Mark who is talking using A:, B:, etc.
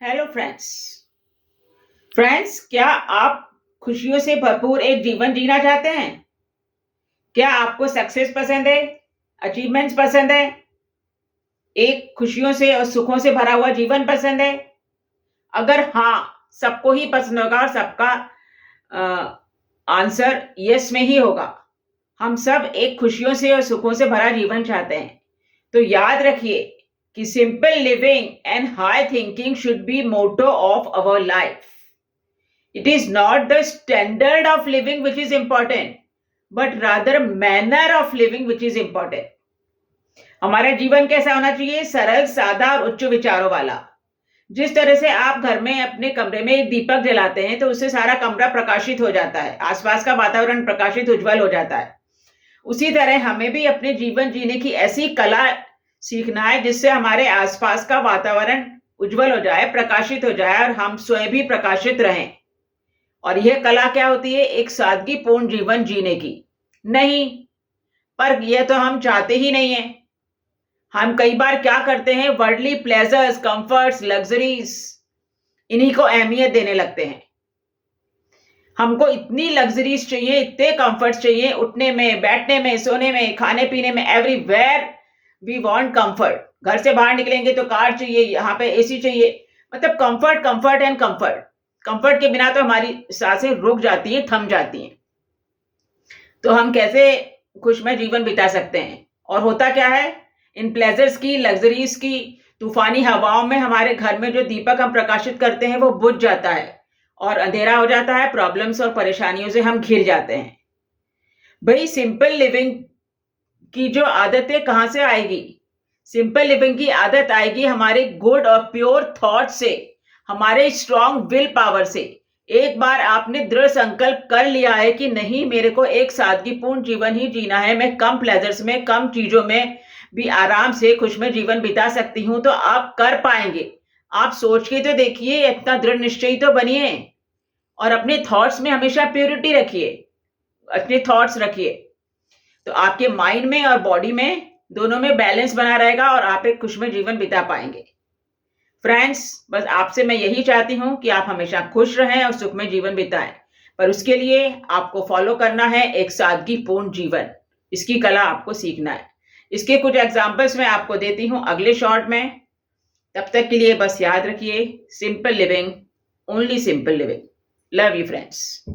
A: Hello friends. क्या आप खुशियों से भरपूर एक जीवन जीना चाहते हैं? क्या आपको सक्सेस पसंद है? अचीवमेंट्स पसंद है? एक खुशियों से और सुखों से भरा हुआ जीवन पसंद है? अगर हाँ, सबको ही पसंद होगा और सबका आंसर यस में ही होगा। हम सब एक खुशियों से और सुखों से भरा जीवन चाहते हैं। तो याद रखिए कि simple living and high thinking should be motto of our life. It is not the standard of living which is important, but rather manner of living which is important. हमारा जीवन कैसा होना चाहिए? सरल, सादा और उच्च विचारों वाला. जिस तरह से आप घर में अपने कमरे में एक दीपक जलाते हैं तो उससे सारा कमरा प्रकाशित हो जाता है, आसपास का वातावरण प्रकाशित उज्जवल हो जाता है. उसी तरह हमें भी अपने जीवन जीने की ऐसी कला सीखना है जिससे हमारे आसपास का वातावरण उज्जवल हो जाए, प्रकाशित हो जाए और हम स्वयं भी प्रकाशित रहें. और यह कला क्या होती है? एक सादगीपूर्ण जीवन जीने की. नहीं, पर यह तो हम चाहते ही नहीं है. हम कई बार क्या करते हैं? वर्ल्डली प्लेजर्स, कंफर्ट्स, लग्जरीज, इन्हीं को अहमियत देने लगते हैं. हमको इतनी लग्जरीज चाहिए, इतने कंफर्ट्स चाहिए, उठने में, बैठने में, सोने में, खाने पीने में, एवरीवेयर वी वांट कंफर्ट. घर से बाहर निकलेंगे तो कार चाहिए, यहाँ पे एसी चाहिए. मतलब comfort, comfort and comfort. Comfort के बिना तो हमारी सांसें रुक जाती हैं, थम जाती हैं. तो हम कैसे खुशमय जीवन बिता सकते हैं? और होता क्या है? इन प्लेजर्स की, लग्जरीज की तूफानी हवाओं में हमारे घर में जो दीपक हम प्रकाशित करते हैं वो बुझ जाता है और अंधेरा हो जाता है. प्रॉब्लम्स और परेशानियों से हम घिर जाते हैं. भाई, सिंपल लिविंग की जो आदतें कहां से आएगी? सिंपल लिविंग की आदत आएगी हमारे गुड और प्योर थॉट से, हमारे स्ट्रॉन्ग विल पावर से. एक बार आपने दृढ़ संकल्प कर लिया है कि नहीं, मेरे को एक सादगीपूर्ण जीवन ही जीना है, मैं कम प्लेजर्स में, कम चीजों में भी आराम से खुशमय जीवन बिता सकती हूं, तो आप कर पाएंगे. आप सोच के तो देखिए, इतना दृढ़ निश्चयी तो बनिए और अपने थॉट्स में हमेशा प्योरिटी रखिए, अपने थॉट्स रखिए. तो आपके माइंड में और बॉडी में दोनों में बैलेंस बना रहेगा और आप एक खुशमय जीवन बिता पाएंगे. फ्रेंड्स, बस आपसे मैं यही चाहती हूं कि आप हमेशा खुश रहें और सुखमय जीवन बिताएं. पर उसके लिए आपको फॉलो करना है एक सादगीपूर्ण जीवन. इसकी कला आपको सीखना है. इसके कुछ एग्जांपल्स मैं आपको देती हूं अगले शॉर्ट में. तब तक के लिए बस याद रखिए, simple living, only simple living. Love you friends.